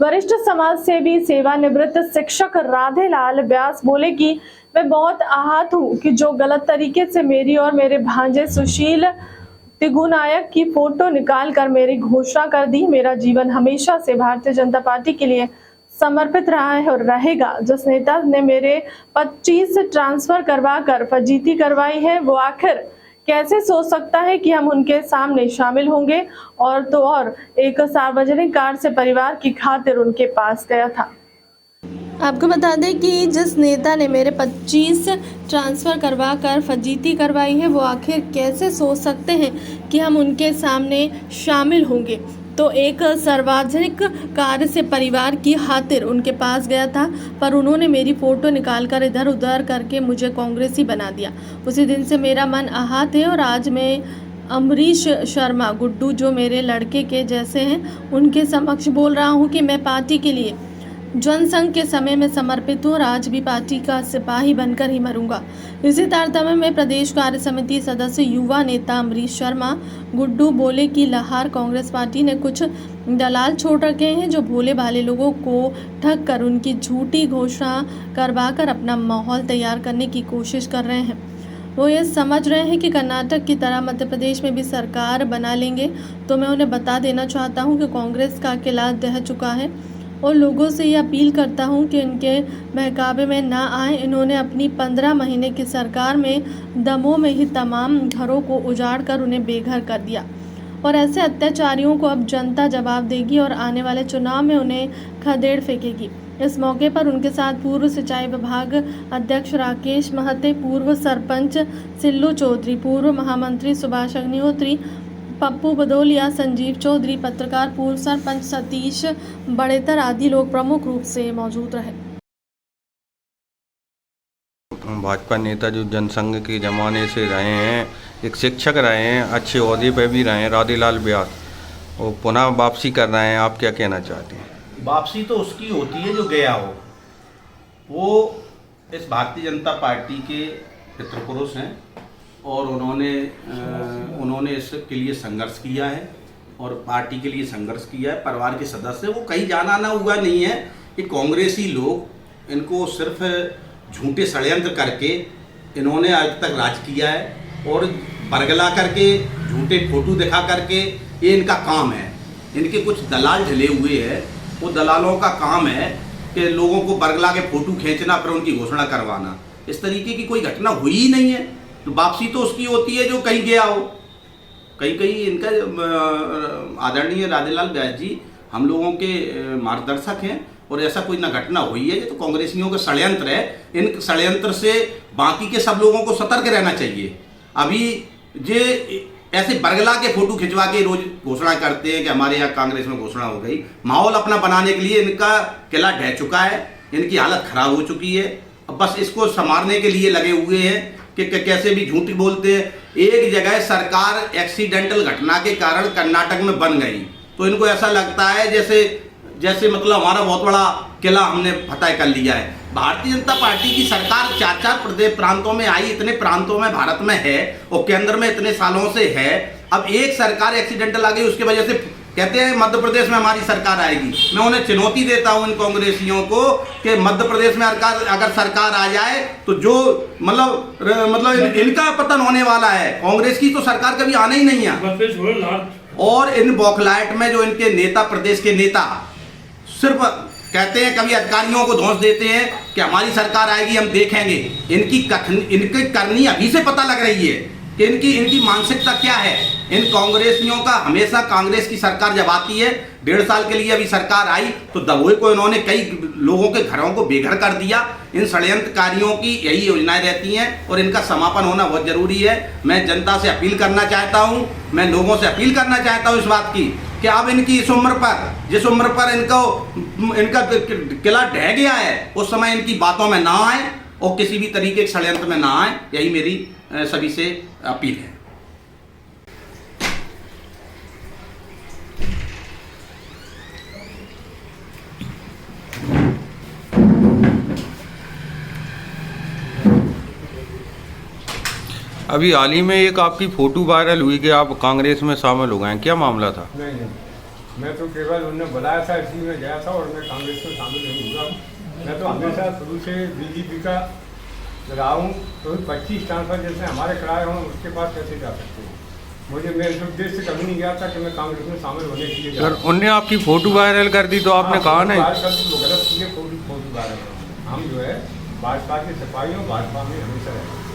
वरिष्ठ समाज सेवी सेवानिवृत्त शिक्षक राधेलाल व्यास बोले कि मैं बहुत आहत हूं कि जो गलत तरीके से मेरी और मेरे भांजे सुशील तिगुनायक की फोटो निकालकर मेरी घोषणा कर दी। मेरा जीवन हमेशा से भारतीय जनता पार्टी के लिए समर्पित रहा है और रहेगा। जिस नेता ने मेरे 25 ट्रांसफर करवाकर फजीती करवाई है, वो आखिर कैसे सोच सकता है कि हम उनके सामने शामिल होंगे। और तो और एक सार्वजनिक कार से परिवार की खातिर उनके पास गया था। आपको बता दें कि जिस नेता ने मेरे 25 ट्रांसफ़र करवा कर फजीती करवाई है, वो आखिर कैसे सोच सकते हैं कि हम उनके सामने शामिल होंगे। तो एक सार्वजनिक कार्य से परिवार की खातिर उनके पास गया था, पर उन्होंने मेरी फ़ोटो निकालकर इधर उधर करके मुझे कांग्रेसी बना दिया। उसी दिन से मेरा मन आहत है और आज मैं अमरीश शर्मा गुड्डू, जो मेरे लड़के के जैसे हैं, उनके समक्ष बोल रहा हूं कि मैं पार्टी के लिए जनसंघ के समय में समर्पित हूँ और आज भी पार्टी का सिपाही बनकर ही मरूंगा। इसी तारतम्य में प्रदेश कार्य समिति सदस्य युवा नेता अमरीश शर्मा गुड्डू बोले कि लाहौर कांग्रेस पार्टी ने कुछ दलाल छोड़ रखे हैं, जो भोले भाले लोगों को ठग कर उनकी झूठी घोषणा करवाकर अपना माहौल तैयार करने की कोशिश कर रहे हैं। वो ये समझ रहे हैं कि कर्नाटक की तरह मध्य प्रदेश में भी सरकार बना लेंगे। तो मैं उन्हें बता देना चाहता हूँ कि कांग्रेस का किला ढह चुका है और लोगों से ये अपील करता हूं कि इनके बहकावे में ना आए। इन्होंने अपनी 15 महीने की सरकार में दमों में ही तमाम घरों को उजाड़ कर उन्हें बेघर कर दिया और ऐसे अत्याचारियों को अब जनता जवाब देगी और आने वाले चुनाव में उन्हें खदेड़ फेंकेगी। इस मौके पर उनके साथ पूर्व सिंचाई विभाग अध्यक्ष राकेश महते, पूर्व सरपंच सिल्लू चौधरी, पूर्व महामंत्री सुभाष अग्निहोत्री, पप्पू बदौलिया, संजीव चौधरी, पत्रकार, पूर्व सरपंच सतीश बड़ेतर आदि लोग प्रमुख रूप से मौजूद रहे। भाजपा नेता जो जनसंघ के ज़माने से रहे हैं, एक शिक्षक रहे हैं, अच्छे ओहदे पे भी रहे हैं, राधेलाल व्यास, वो पुनः वापसी कर रहे हैं। आप क्या कहना चाहते हैं? वापसी तो उसकी होती है जो गया हो। वो इस भारतीय जनता पार्टी के पितृपुरुष हैं और उन्होंने इसके लिए संघर्ष किया है और पार्टी के लिए संघर्ष किया है। परिवार के सदस्य, वो कहीं जाना ना हुआ नहीं है कि कांग्रेसी लोग इनको सिर्फ झूठे षड्यंत्र करके इन्होंने आज तक राज किया है और बरगला करके झूठे फोटो दिखा करके ये इनका काम है। इनके कुछ दलाल ढले हुए हैं, वो दलालों का काम है कि लोगों को बरगला के फोटो खींचना, फिर उनकी घोषणा करवाना। इस तरीके की कोई घटना हुई ही नहीं है। तो वापसी तो उसकी होती है जो कहीं गया हो। कहीं इनका आदरणीय राधेलाल व्यास जी हम लोगों के मार्गदर्शक हैं और ऐसा कोई ना घटना हुई है। ये तो कांग्रेसियों का षड्यंत्र है। इन षड्यंत्र से बाकी के सब लोगों को सतर्क रहना चाहिए। अभी जे ऐसे बरगला के फोटो खिंचवा के रोज घोषणा करते हैं कि हमारे यहाँ कांग्रेस में घोषणा हो गई। माहौल अपना बनाने के लिए इनका किला ढह चुका है, इनकी हालत खराब हो चुकी है। अब बस इसको संवारने के लिए लगे हुए हैं कि कैसे भी झूठी बोलते हैं। एक जगह सरकार एक्सीडेंटल घटना के कारण कर्नाटक में बन गई, तो इनको ऐसा लगता है जैसे मतलब हमारा बहुत बड़ा किला हमने फतह कर लिया है। भारतीय जनता पार्टी की सरकार 4 प्रदेश प्रांतों में आई, इतने प्रांतों में भारत में है और केंद्र में इतने सालों से है। अब एक सरकार एक्सीडेंटल आ गई, उसके वजह से कहते हैं मध्य प्रदेश में हमारी सरकार आएगी। मैं उन्हें चुनौती देता हूं इन कांग्रेसियों को कि मध्य प्रदेश में अगर सरकार आ जाए तो जो मतलब इनका पतन होने वाला है। कांग्रेस की तो सरकार कभी आना ही नहीं है। और इन बौखलाहट में जो इनके नेता, प्रदेश के नेता सिर्फ कहते हैं, कभी अधिकारियों को धौंस देते हैं कि हमारी सरकार आएगी, हम देखेंगे। इनकी करनी अभी से पता लग रही है कि इनकी मानसिकता क्या है। इन कांग्रेसियों का हमेशा कांग्रेस की सरकार जब आती है, 1.5 साल के लिए अभी सरकार आई तो दबोए को इन्होंने कई लोगों के घरों को बेघर कर दिया। इन षड्यंत्रकारियों की यही योजनाएं रहती हैं और इनका समापन होना बहुत जरूरी है। मैं जनता से अपील करना चाहता हूं, मैं लोगों से अपील करना चाहता हूं इस बात की कि अब इनकी जिस उम्र पर इनका किला ढह गया है, उस समय इनकी बातों में ना आए और किसी भी तरीके के षड्यंत्र में ना आए। यही मेरी सभी से अपील है। अभी हाल ही में एक आपकी फ़ोटो वायरल हुई कि आप कांग्रेस में शामिल हो गए हैं, क्या मामला था? नहीं, मैं तो केवल उन्होंने बुलाया था इसलिए मैं गया था और मैं कांग्रेस में शामिल नहीं हुआ। मैं तो हमेशा शुरू से बीजेपी का रहा हूँ। तो 25 ट्रांसफर जैसे हमारे कराए हों उसके पास कैसे जा सकते हैं। मुझे मेरे उद्देश्य से कभी नहीं गया था कि मैं कांग्रेस में शामिल होने के लिए अगर उनने आपकी फ़ोटो वायरल कर दी तो आपने कहा नहीं? गलत किए फोटो वायरल। हम जो है भाजपा के सिपाही और भाजपा में हमेशा रहे।